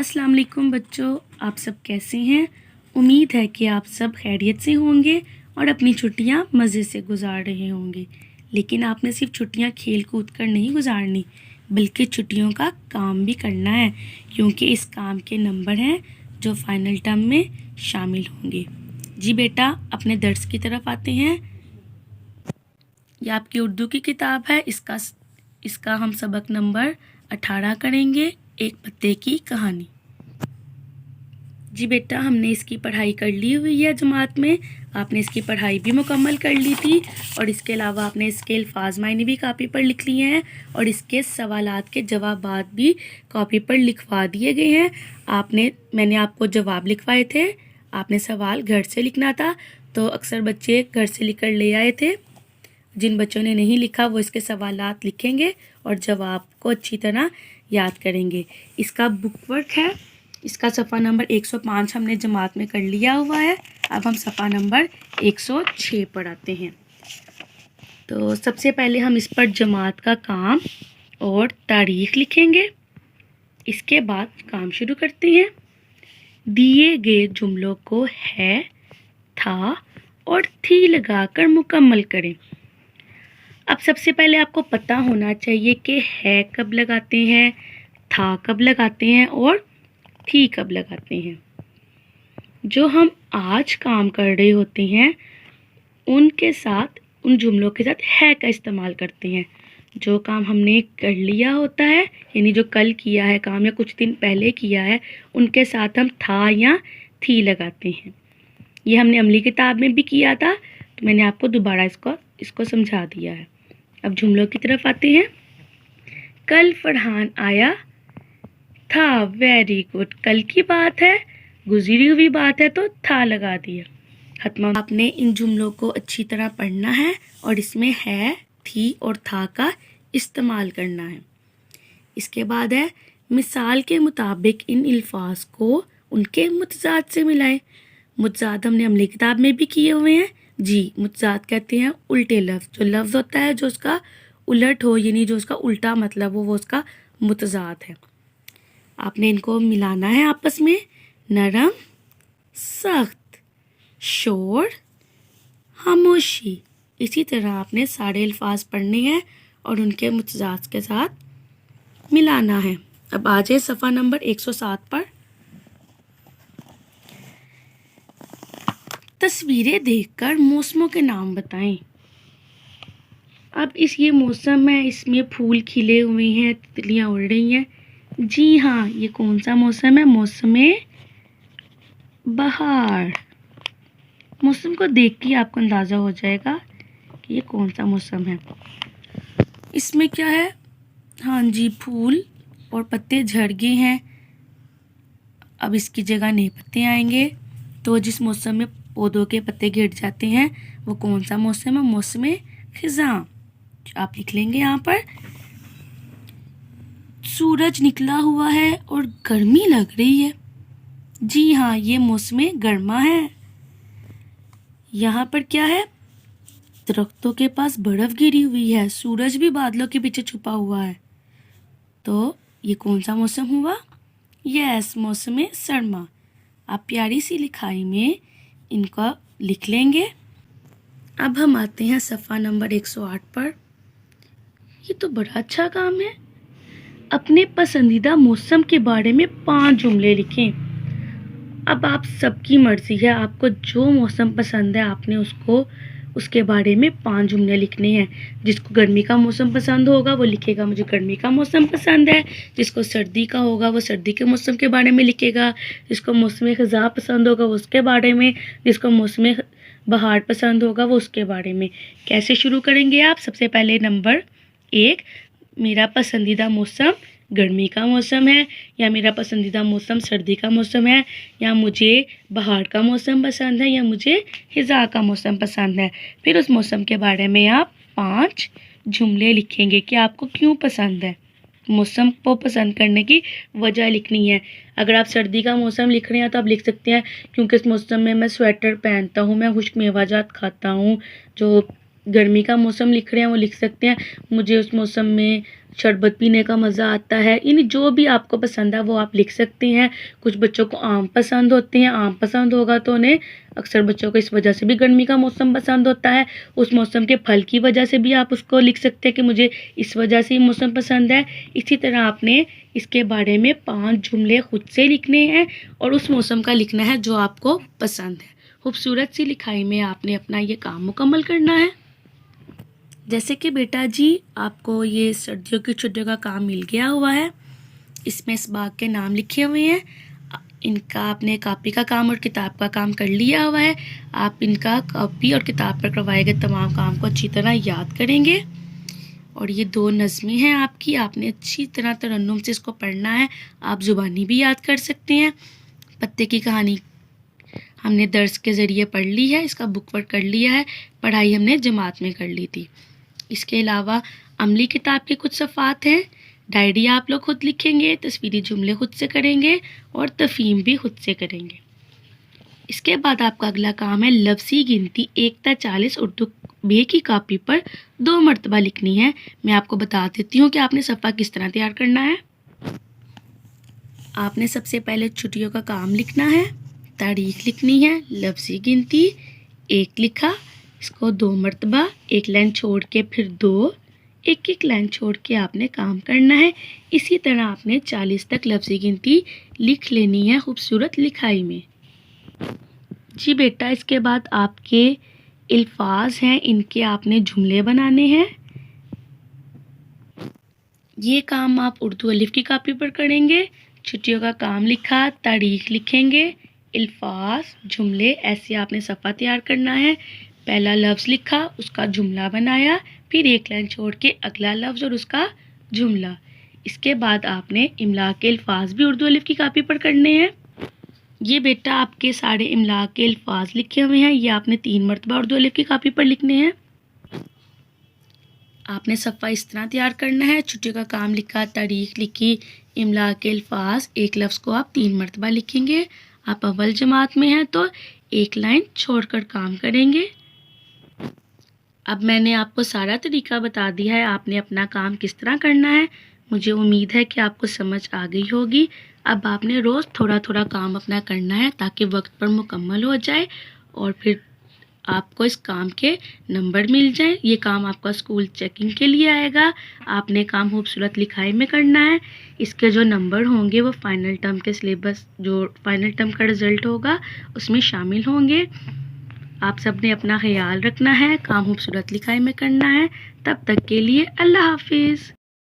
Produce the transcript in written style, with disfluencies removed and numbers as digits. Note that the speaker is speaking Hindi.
अस्सलाम वालेकुम बच्चों, आप सब कैसे हैं। उम्मीद है कि आप सब खैरियत से होंगे और अपनी छुट्टियां मज़े से गुजार रहे होंगे। लेकिन आपने सिर्फ छुट्टियां खेल कूद कर नहीं गुजारनी, बल्कि छुट्टियों का काम भी करना है, क्योंकि इस काम के नंबर हैं जो फाइनल टर्म में शामिल होंगे। जी बेटा, अपने दर्स की तरफ आते हैं। यह आपकी उर्दू की किताब है। इसका हम सबक नंबर 18 करेंगे, एक पत्ते की कहानी। जी बेटा, हमने इसकी पढ़ाई कर ली हुई है जमात में। आपने इसकी पढ़ाई भी मुकम्मल कर ली थी और इसके अलावा आपने इसके अल्फाज मायने भी कापी पर लिख लिए हैं और इसके सवालात के जवाबात भी कॉपी पर लिखवा दिए गए हैं। मैंने आपको जवाब लिखवाए थे, आपने सवाल घर से लिखना था। तो अक्सर बच्चे घर से लिख कर ले आए थे। जिन बच्चों ने नहीं लिखा वो इसके सवालात लिखेंगे और जवाब को अच्छी तरह याद करेंगे। इसका बुक वर्क है, इसका सफ़ा नंबर 105 हमने जमात में कर लिया हुआ है। अब हम सफ़ा नंबर 106 पर आते हैं। तो सबसे पहले हम इस पर जमात का काम और तारीख़ लिखेंगे। इसके बाद काम शुरू करते हैं। दिए गए जुमलों को है, था और थी लगाकर मुकम्मल करें। अब सबसे पहले आपको पता होना चाहिए कि है कब लगाते हैं, था कब लगाते हैं और थी कब लगाते हैं। जो हम आज काम कर रहे होते हैं उनके साथ, उन जुमलों के साथ है का इस्तेमाल करते हैं। जो काम हमने कर लिया होता है, यानी जो कल किया है काम या कुछ दिन पहले किया है, उनके साथ हम था या थी लगाते हैं। ये हमने अमली किताब में भी किया था, तो मैंने आपको दोबारा इसको समझा दिया है। अब जुमलों की तरफ आते हैं। कल फरहान आया था, वेरी गुड। कल की बात है, गुजरी हुई बात है, तो था लगा दिया। खत्म। आपने इन जुमलों को अच्छी तरह पढ़ना है और इसमें है, थी और था का इस्तेमाल करना है। इसके बाद है मिसाल के मुताबिक इन अल्फाज को उनके मुतजाद से मिलाएं। मुतजाद हमने अमली किताब में भी किए हुए हैं। जी, मुतजाद कहते हैं उल्टे लफ्ज़। जो लफ्ज़ होता है जो उसका उलट हो, यानी जो उसका उल्टा मतलब हो, वो उसका मुतजाद है। आपने इनको मिलाना है आपस में। नरम, सख्त, शोर, खामोशी। इसी तरह आपने सारे अल्फाज पढ़ने हैं और उनके मुतजाद के साथ मिलाना है। अब आ जाए सफ़ा नंबर 107 पर। तस्वीरें देखकर मौसमों के नाम बताएं। अब ये मौसम है, इसमें फूल खिले हुए हैं, तितलियां उड़ रही हैं। जी हाँ, ये कौन सा मौसम है? मौसम बहार। मौसम को देख के आपको अंदाज़ा हो जाएगा कि ये कौन सा मौसम है। इसमें क्या है? हाँ जी, फूल और पत्ते झड़ गए हैं, अब इसकी जगह नए पत्ते आएंगे। तो जिस मौसम में पौधों के पत्ते गिर जाते हैं वो कौन सा मौसम है? मौसम खिज़ां। आप लिख लेंगे यहाँ पर। सूरज निकला हुआ है और गर्मी लग रही है। जी हाँ, ये मौसम गर्मा है। यहाँ पर क्या है? दरख्तों के पास बर्फ गिरी हुई है, सूरज भी बादलों के पीछे छुपा हुआ है। तो ये कौन सा मौसम हुआ? यस, मौसम सरमा। आप प्यारी सी लिखाई में इनका लिख लेंगे। अब हम आते हैं सफ़ा नंबर 108 पर। ये तो बड़ा अच्छा काम है। अपने पसंदीदा मौसम के बारे में 5 जुमले लिखें। अब आप सबकी मर्जी है, आपको जो मौसम पसंद है आपने उसके बारे में 5 जुमले लिखने हैं। जिसको गर्मी का मौसम पसंद होगा वो लिखेगा मुझे गर्मी का मौसम पसंद है। जिसको सर्दी का होगा वो सर्दी के मौसम के बारे में लिखेगा। जिसको मौसम ख़ज़ां पसंद होगा वो उसके बारे में। जिसको मौसम बहार पसंद होगा वो उसके बारे में। कैसे शुरू करेंगे आप? सबसे पहले नंबर 1, मेरा पसंदीदा मौसम गर्मी का मौसम है, या मेरा पसंदीदा मौसम सर्दी का मौसम है, या मुझे बहार का मौसम पसंद है, या मुझे ख़ज़ां का मौसम पसंद है। फिर उस मौसम के बारे में आप 5 जुमले लिखेंगे कि आपको क्यों पसंद है। मौसम को पसंद करने की वजह लिखनी है। अगर आप सर्दी का मौसम लिख रहे हैं तो आप लिख सकते हैं क्योंकि इस मौसम में मैं स्वेटर पहनता हूँ, मैं खुश्क मेवाजात खाता हूँ। जो गर्मी का मौसम लिख रहे हैं वो लिख सकते हैं मुझे उस मौसम में शरबत पीने का मज़ा आता है, यानी जो भी आपको पसंद है वो आप लिख सकते हैं। कुछ बच्चों को आम पसंद होते हैं, आम पसंद होगा तो उन्हें अक्सर बच्चों को इस वजह से भी गर्मी का मौसम पसंद होता है। उस मौसम के फल की वजह से भी आप उसको लिख सकते हैं कि मुझे इस वजह से ये मौसम पसंद है। इसी तरह आपने इसके बारे में 5 जुमले खुद से लिखने हैं और उस मौसम का लिखना है जो आपको पसंद है। खूबसूरत सी लिखाई में आपने अपना ये काम मुकम्मल करना है। जैसे कि बेटा जी आपको ये सर्दियों की छुट्टियों का काम मिल गया हुआ है, इसमें इस बाग के नाम लिखे हुए हैं। इनका आपने कॉपी का काम और किताब का काम कर लिया हुआ है। आप इनका कॉपी और किताब पर करवाए गए तमाम काम को अच्छी तरह याद करेंगे। और ये 2 नज़में हैं आपकी, आपने अच्छी तरह तरन्नुम से इसको पढ़ना है। आप ज़ुबानी भी याद कर सकते हैं। पत्ते की कहानी हमने दर्स के ज़रिए पढ़ ली है, इसका बुक वर्क कर लिया है, पढ़ाई हमने जमात में कर ली थी। इसके अलावा अमली किताब के कुछ सफ़ात हैं। डायरी आप लोग खुद लिखेंगे, तस्वीरी जुमले खुद से करेंगे और तफ़हीम भी खुद से करेंगे। इसके बाद आपका अगला काम है लफ्ज़ी गिनती 1 से 40 उर्दू बे की कॉपी पर 2 मरतबा लिखनी है। मैं आपको बता देती हूँ कि आपने सफ़ा किस तरह तैयार करना है। आपने सबसे पहले छुट्टियों का काम लिखना है, तारीख लिखनी है, लफ्ज़ी गिनती 1 लिखा, इसको 2 मरतबा, 1 लाइन छोड़ के फिर 2, एक लाइन छोड़ के आपने काम करना है। इसी तरह आपने 40 तक लफ्ज़ी गिनती लिख लेनी है खूबसूरत लिखाई में। जी बेटा, इसके बाद आपके अल्फाज हैं, इनके आपने जुमले बनाने हैं। ये काम आप उर्दू अलिफ की कॉपी पर करेंगे। छुट्टियों का काम लिखा, तारीख लिखेंगे, अल्फाज जुमले ऐसे आपने सफ़ा तैयार करना है। पहला लफ्ज़ लिखा, उसका जुमला बनाया, फिर 1 लाइन छोड़ के अगला लफ्ज़ और उसका जुमला। इसके बाद आपने इमला के अल्फाज भी उर्दू अलिफ की कॉपी पर करने हैं। ये बेटा आपके सारे इमला के अल्फाज लिखे हुए हैं, ये आपने 3 मरतबा उर्दू अलिफ की कॉपी पर लिखने हैं। आपने सफ़ा इस तरह तैयार करना है। छुट्टियों का काम लिखा, तारीख लिखी, इमला के अल्फाज, एक लफ्ज़ को आप 3 मरतबा लिखेंगे। आप अव्वल जमात में हैं तो 1 लाइन छोड़कर काम करेंगे। अब मैंने आपको सारा तरीका बता दिया है, आपने अपना काम किस तरह करना है। मुझे उम्मीद है कि आपको समझ आ गई होगी। अब आपने रोज़ थोड़ा थोड़ा काम अपना करना है ताकि वक्त पर मुकम्मल हो जाए और फिर आपको इस काम के नंबर मिल जाए। ये काम आपका स्कूल चेकिंग के लिए आएगा। आपने काम खूबसूरत लिखाई में करना है। इसके जो नंबर होंगे वो फाइनल टर्म के सिलेबस, जो फाइनल टर्म का रिज़ल्ट होगा उसमें शामिल होंगे। आप सब ने अपना ख्याल रखना है, काम खूबसूरत लिखाई में करना है। तब तक के लिए अल्लाह हाफिज़।